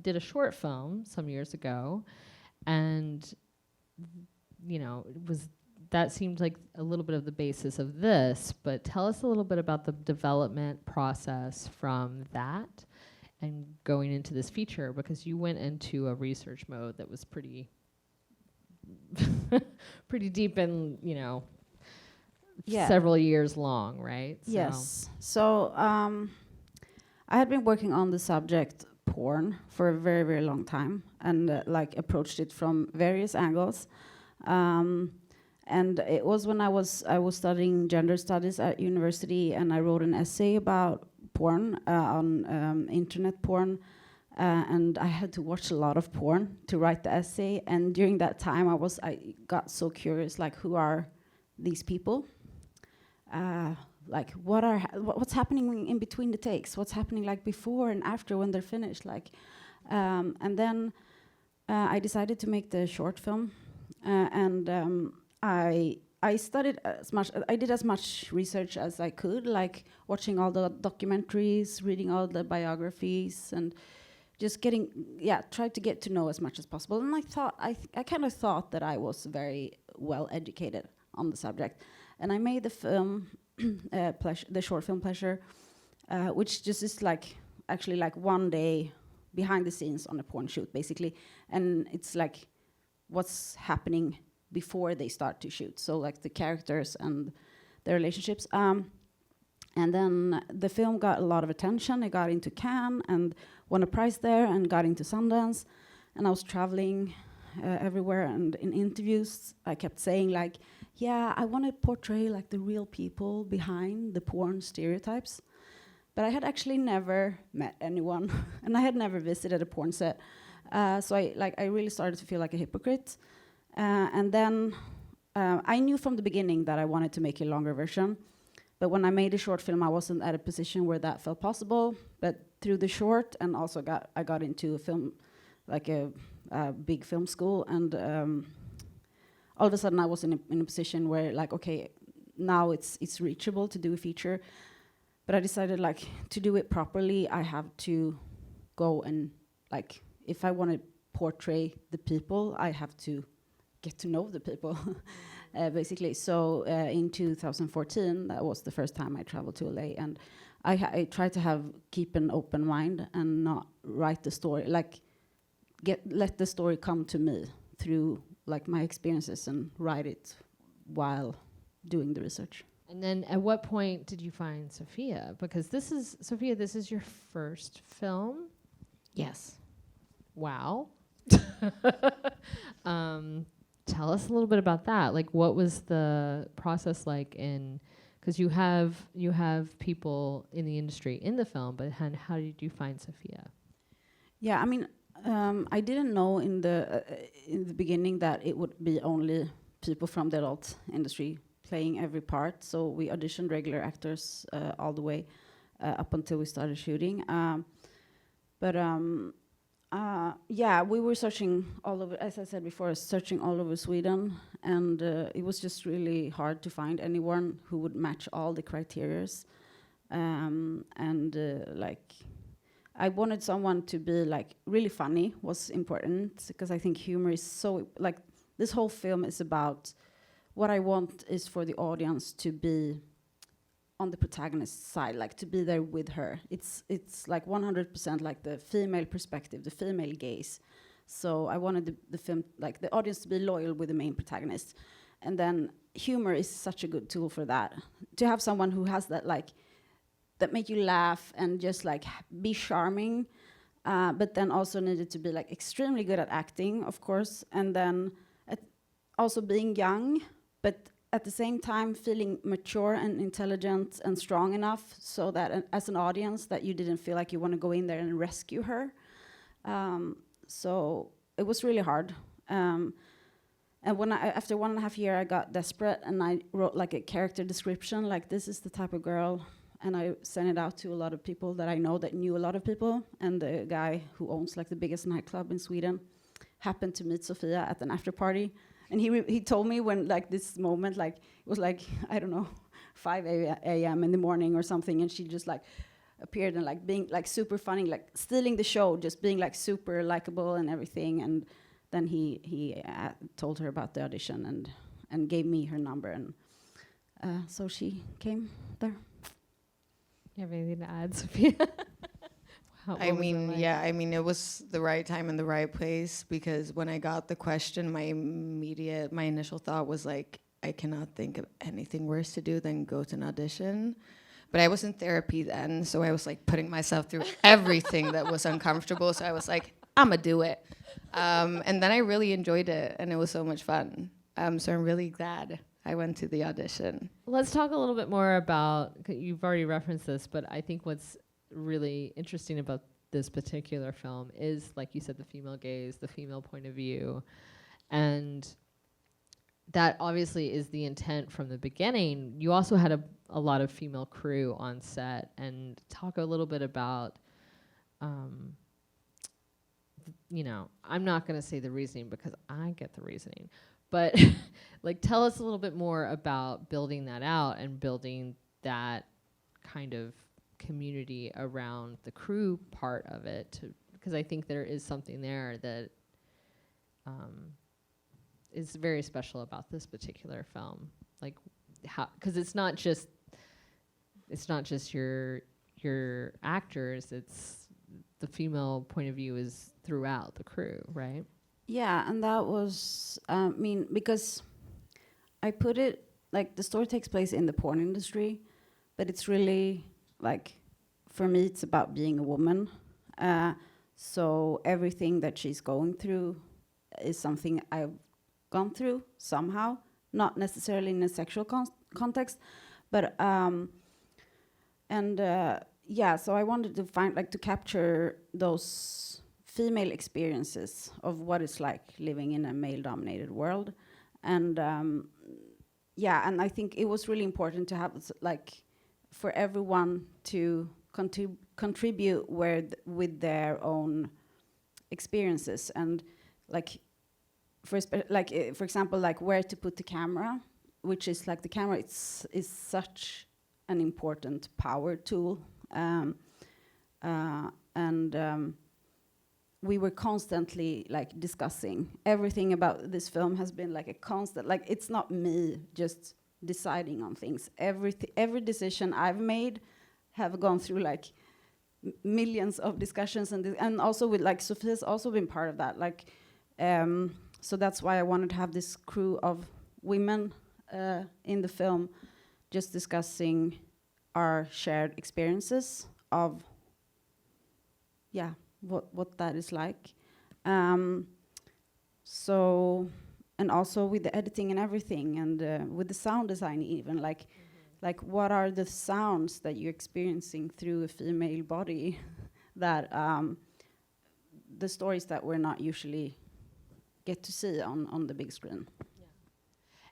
did a short film some years ago, and that seemed like a little bit of the basis of this. But tell us a little bit about the development process from that and going into this feature, because you went into a research mode that was pretty pretty deep and several years long, right? Yes. So I had been working on the subject porn for a very, very long time, and approached it from various angles. And it was when I was studying gender studies at university, and I wrote an essay about porn on internet porn, and I had to watch a lot of porn to write the essay. And during that time, I got so curious, like, who are these people? What's happening in between the takes? What's happening like before and after when they're finished? And then I decided to make the short film, and I studied as much. I did as much research as I could, like watching all the documentaries, reading all the biographies, and just tried to get to know as much as possible. And I kind of thought that I was very well educated on the subject. And I made the film, the short film Pleasure, which just is actually like 1 day behind the scenes on a porn shoot, basically. And it's like what's happening before they start to shoot. So like the characters and their relationships. And then the film got a lot of attention. It got into Cannes and won a prize there, and got into Sundance. And I was traveling everywhere, and in interviews I kept saying I want to portray like the real people behind the porn stereotypes. But I had actually never met anyone, and I had never visited a porn set. So I really started to feel like a hypocrite. And then I knew from the beginning that I wanted to make a longer version. But when I made a short film, I wasn't at a position where that felt possible. But through the short, and also I got into a film, like a big film school, and all of a sudden I was in a position where okay, now it's reachable to do a feature. But I decided to do it properly, I have to go and if I want to portray the people, I have to get to know the people, basically. So in 2014, that was the first time I traveled to LA, and I tried to keep an open mind and not write the story, let the story come to me through my experiences, and write it while doing the research. And then at what point did you find Sophia? Because this is your first film? Yes. Wow. Tell us a little bit about that. What was the process like because you have people in the industry in the film, but how did you find Sophia? Yeah, I mean, I didn't know in the beginning that it would be only people from the adult industry playing every part. So we auditioned regular actors all the way up until we started shooting. We were searching all over, as I said before, searching all over Sweden, and it was just really hard to find anyone who would match all the criterias. I wanted someone to be really funny, was important, because I think humor is so, this whole film is about, what I want is for the audience to be on the protagonist's side, to be there with her. It's 100% the female perspective, the female gaze. So I wanted the film, the audience to be loyal with the main protagonist. And then humor is such a good tool for that. To have someone who has that that make you laugh and just be charming, but then also needed to be extremely good at acting, of course, and then also being young, but at the same time feeling mature and intelligent and strong enough so that as an audience that you didn't feel like you want to go in there and rescue her. So it was really hard. And after 1.5 years, I got desperate, and I wrote a character description, this is the type of girl. And I sent it out to a lot of people that I know that knew a lot of people. And the guy who owns the biggest nightclub in Sweden happened to meet Sophia at an after party. And he told me when this moment, it was I don't know, 5 a.m. in the morning or something, and she just appeared and like being like super funny, like stealing the show, just being like super likable and everything. And then he told her about the audition and gave me her number, and so she came there. You have anything to add, Sophia? I mean, yeah, I mean, it was the right time and the right place, because when I got the question, my initial thought was like, I cannot think of anything worse to do than go to an audition. But I was in therapy then, so I was like putting myself through everything that was uncomfortable. So I was like, I'ma do it. And then I really enjoyed it, and it was so much fun. So I'm really glad I went to the audition. Let's talk a little bit more about, you've already referenced this, but I think what's really interesting about this particular film is, like you said, the female gaze, the female point of view. And that obviously is the intent from the beginning. You also had a lot of female crew on set, and talk a little bit about, you know, I'm not going to say the reasoning because I get the reasoning, but like tell us a little bit more about building that out and building that kind of community around the crew part of it, because I think there is something there that is very special about this particular film. Like how, because it's not just your actors, it's the female point of view is throughout the crew, right? Yeah, and that was, I mean, because I put it, like, the story takes place in the porn industry, but it's really, like, for me, it's about being a woman. So everything that she's going through is something I've gone through somehow, not necessarily in a sexual context, but, yeah, so I wanted to find, like, to capture those female experiences of what it's like living in a male-dominated world. And yeah, and I think it was really important to have, like, for everyone to contribute with their own experiences. And like, for example, like where to put the camera, which is like the camera is such an important power tool. We were constantly like discussing everything about this film. Has been like a constant, like, it's not me just deciding on things. Every decision I've made have gone through like millions of discussions, and also with, like, Sophia's also been part of that, like, so that's why I wanted to have this crew of women in the film, just discussing our shared experiences of, yeah, what that is like. So, and also with the editing and everything, and with the sound design even, like what are the sounds that you're experiencing through a female body that the stories that we're not usually get to see on the big screen. Yeah.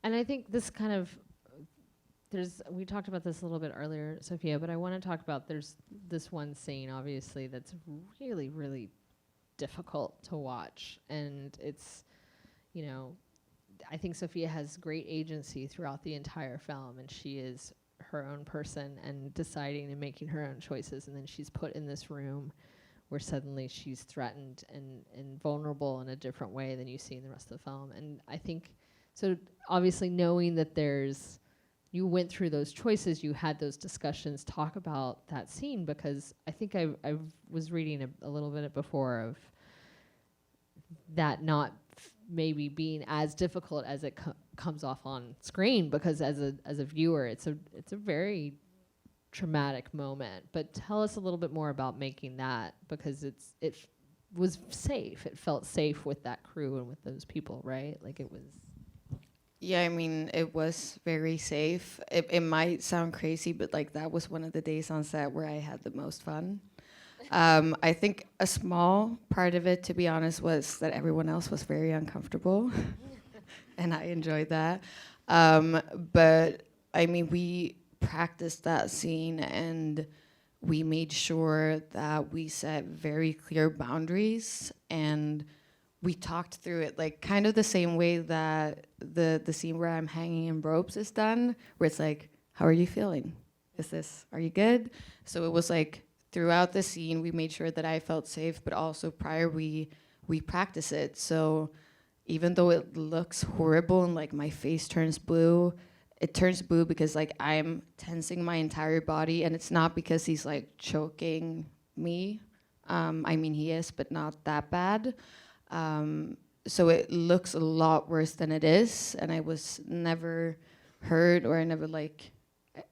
And I think this kind of, we talked about this a little bit earlier, Sophia, but I want to talk about, there's this one scene, obviously, that's really, really difficult to watch. And it's, you know, I think Sophia has great agency throughout the entire film, and she is her own person and deciding and making her own choices. And then she's put in this room where suddenly she's threatened and vulnerable in a different way than you see in the rest of the film. And I think, so obviously knowing that you went through those choices, you had those discussions, talk about that scene, because I think I was reading a little bit before of that not maybe being as difficult as it comes off on screen, because as a viewer, it's a very traumatic moment. But tell us a little bit more about making that, because it was safe. It felt safe with that crew and with those people, right? Like it was. Yeah, I mean, it was very safe. It might sound crazy, but like that was one of the days on set where I had the most fun. I think a small part of it, to be honest, was that everyone else was very uncomfortable, and I enjoyed that. But I mean, we practiced that scene, and we made sure that we set very clear boundaries, and we talked through it, like kind of the same way that the scene where I'm hanging in ropes is done, where it's like, how are you feeling? Are you good? So it was like throughout the scene, we made sure that I felt safe, but also prior we practice it. So even though it looks horrible and like my face turns blue, it turns blue because like I'm tensing my entire body, and it's not because he's like choking me. I mean, he is, but not that bad. So it looks a lot worse than it is, and I was never hurt, or I never like,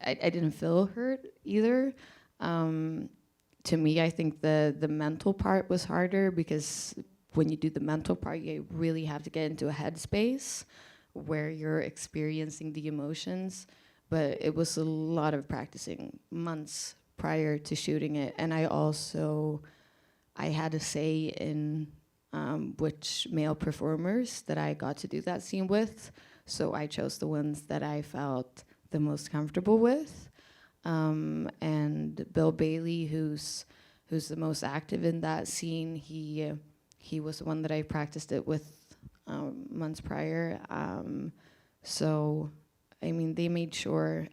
I didn't feel hurt either. To me, I think the mental part was harder, because when you do the mental part, you really have to get into a headspace where you're experiencing the emotions. But it was a lot of practicing, months prior to shooting it. And I had a say in which male performers that I got to do that scene with. So I chose the ones that I felt the most comfortable with. And Bill Bailey, who's the most active in that scene, he was the one that I practiced it with months prior. So, I mean,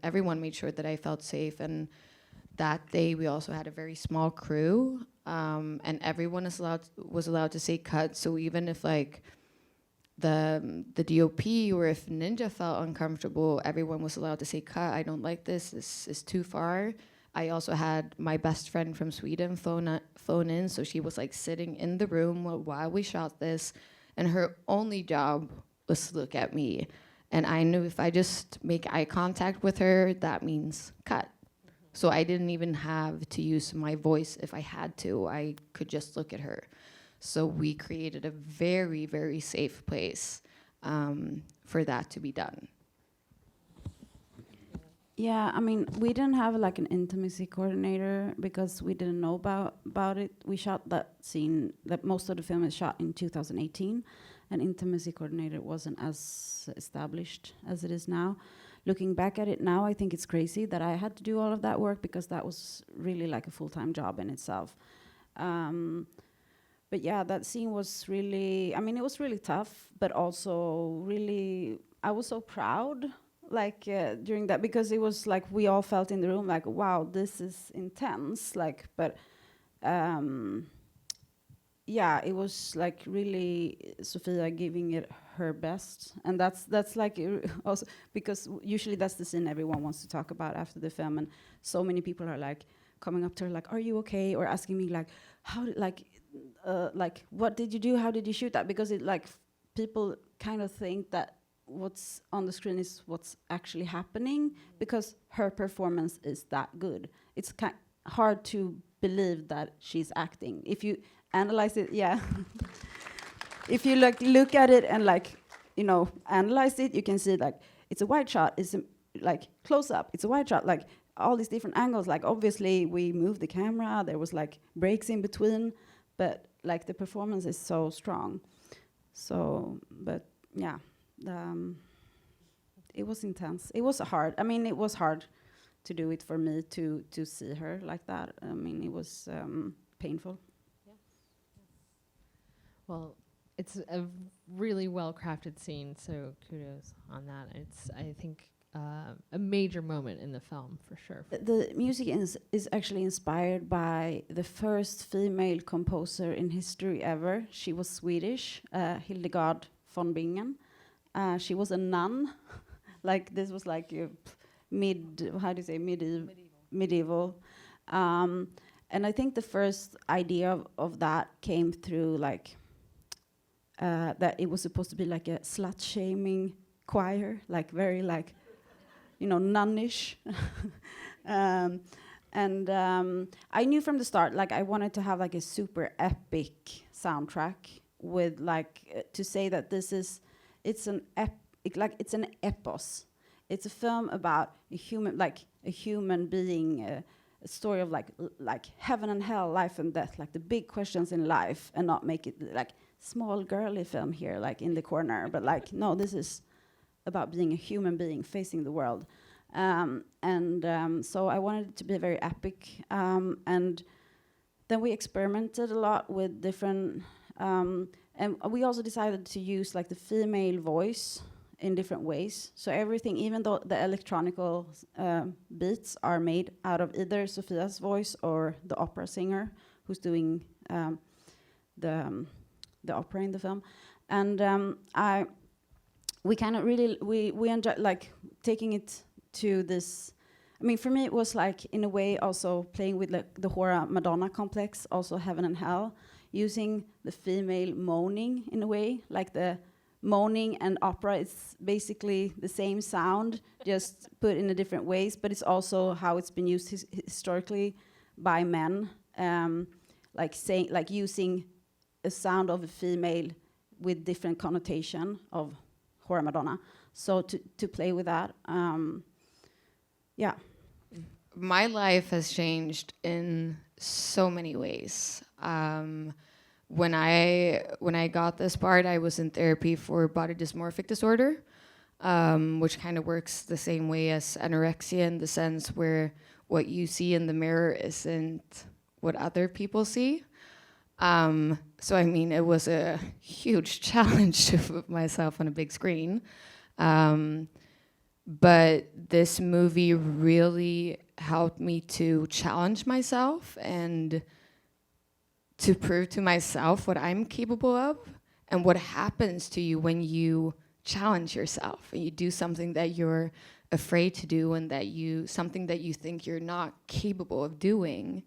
everyone made sure that I felt safe. And that day, we also had a very small crew, and everyone was allowed to say cut. So even if like the DOP or if Ninja felt uncomfortable, everyone was allowed to say cut. I don't like this. This is too far. I also had my best friend from Sweden phone in, so she was like sitting in the room while we shot this, and her only job was to look at me. And I knew if I just make eye contact with her, that means cut. So I didn't even have to use my voice if I had to. I could just look at her. So we created a very, very safe place for that to be done. Yeah, I mean, we didn't have like an intimacy coordinator because we didn't know about it. We shot that scene, that most of the film is shot in 2018, and intimacy coordinator wasn't as established as it is now. Looking back at it now, I think it's crazy that I had to do all of that work, because that was really like a full-time job in itself. But yeah, that scene was really, I mean, it was really tough, but also really, I was so proud like during that, because it was like we all felt in the room like, wow, this is intense, like, but yeah, it was like really Sophia giving it her best. And that's like also because usually that's the scene everyone wants to talk about after the film, and so many people are like coming up to her like, are you okay, or asking me like, how like what did you do, how did you shoot that, because it like people kind of think that what's on the screen is what's actually happening, because her performance is that good. It's hard to believe that she's acting. If you analyze it, yeah. If you look at it and like, you know, analyze it, you can see like it's a wide shot, it's a, like close up, it's a wide shot, like all these different angles. Like obviously we moved the camera, there was like breaks in between, but like the performance is so strong. So, but yeah. It was intense. It was hard. I mean, it was hard to do it for me to see her like that. I mean, it was painful. Yeah. Well, it's a really well-crafted scene, so kudos on that. It's, I think, a major moment in the film for sure. The music is actually inspired by the first female composer in history ever. She was Swedish, Hildegard von Bingen. She was a nun. Like this was like medieval. And I think the first idea of that came through like that it was supposed to be like a slut-shaming choir, like very like, you know, nunnish. And I knew from the start, like I wanted to have like a super epic soundtrack with like to say that this is, it's an epos. It's a film about a human being, a story of like heaven and hell, life and death, like the big questions in life, and not make it like small girly film here, like in the corner, but like no, this is about being a human being facing the world. So I wanted it to be very epic, and then we experimented a lot with different. And we also decided to use like the female voice in different ways. So everything, even though the electronical beats are made out of either Sophia's voice or the opera singer who's doing the opera in the film, and we kind of really we enjoy like taking it to this. I mean, for me, it was like in a way also playing with like the horror Madonna complex, also heaven and hell, using the female moaning in a way, like the moaning and opera is basically the same sound, just put in a different ways, but it's also how it's been used historically by men, like using a sound of a female with different connotation of horror Madonna. So to play with that, yeah. My life has changed in so many ways. When I got this part, I was in therapy for body dysmorphic disorder, which kind of works the same way as anorexia in the sense where what you see in the mirror isn't what other people see. So I mean, it was a huge challenge to put myself on a big screen. But this movie really helped me to challenge myself and to prove to myself what I'm capable of and what happens to you when you challenge yourself and you do something that you're afraid to do and something that you think you're not capable of doing,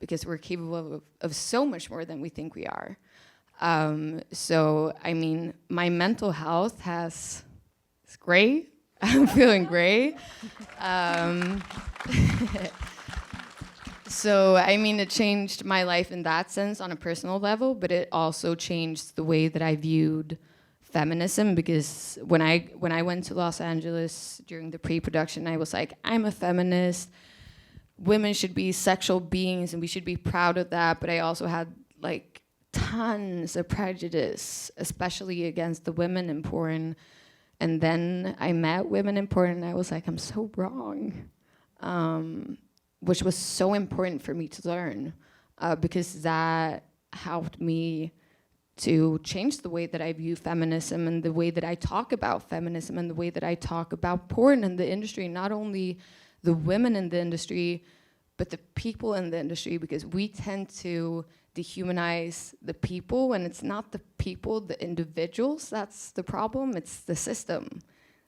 because we're capable of so much more than we think we are. So, I mean, my mental health it's great. I'm feeling great. So, I mean, it changed my life in that sense on a personal level, but it also changed the way that I viewed feminism, because when I went to Los Angeles during the pre-production, I was like, I'm a feminist. Women should be sexual beings and we should be proud of that. But I also had like tons of prejudice, especially against the women in porn. And then I met women in porn and I was like, I'm so wrong. Which was so important for me to learn, because that helped me to change the way that I view feminism and the way that I talk about feminism and the way that I talk about porn in the industry, not only the women in the industry, but the people in the industry, because we tend to dehumanize the people, and it's not the people, the individuals, that's the problem, it's the system,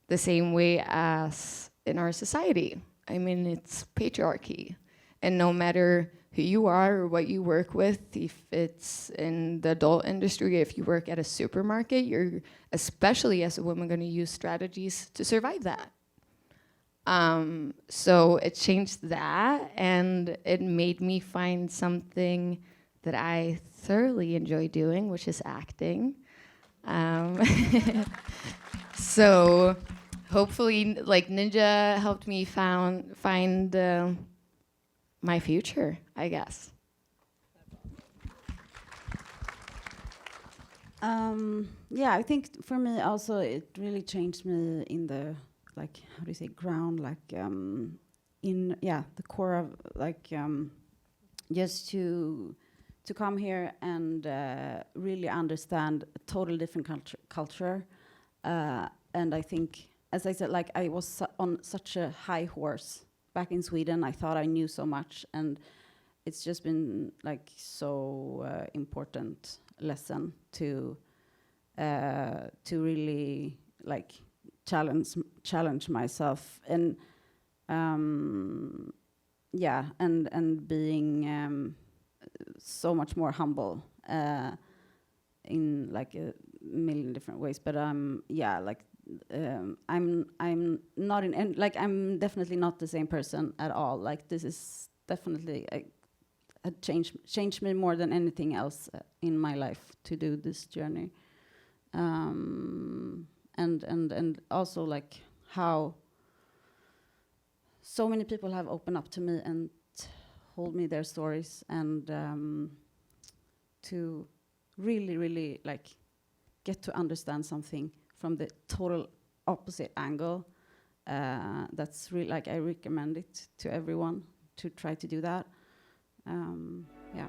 the same way as in our society. I mean, it's patriarchy. And no matter who you are or what you work with, if it's in the adult industry, if you work at a supermarket, you're, especially as a woman, going to use strategies to survive that. So it changed that, and it made me find something that I thoroughly enjoy doing, which is acting. So hopefully, like, Ninja helped me find my future, I guess. Yeah, I think for me also it really changed me in the, like, how do you say, ground, like in the core of, like, just to come here and really understand a totally different culture, and I think, as I said, like, I was on such a high horse back in Sweden. I thought I knew so much, and it's just been like so important lesson to really like challenge myself, and and being so much more humble in like a million different ways. But I'm not like, I'm definitely not the same person at all. Like, this is definitely a changed me more than anything else in my life to do this journey. And also like how so many people have opened up to me and told me their stories, and to really like get to understand something from the total opposite angle. That's really, like, I recommend it to everyone to try to do that. Yeah.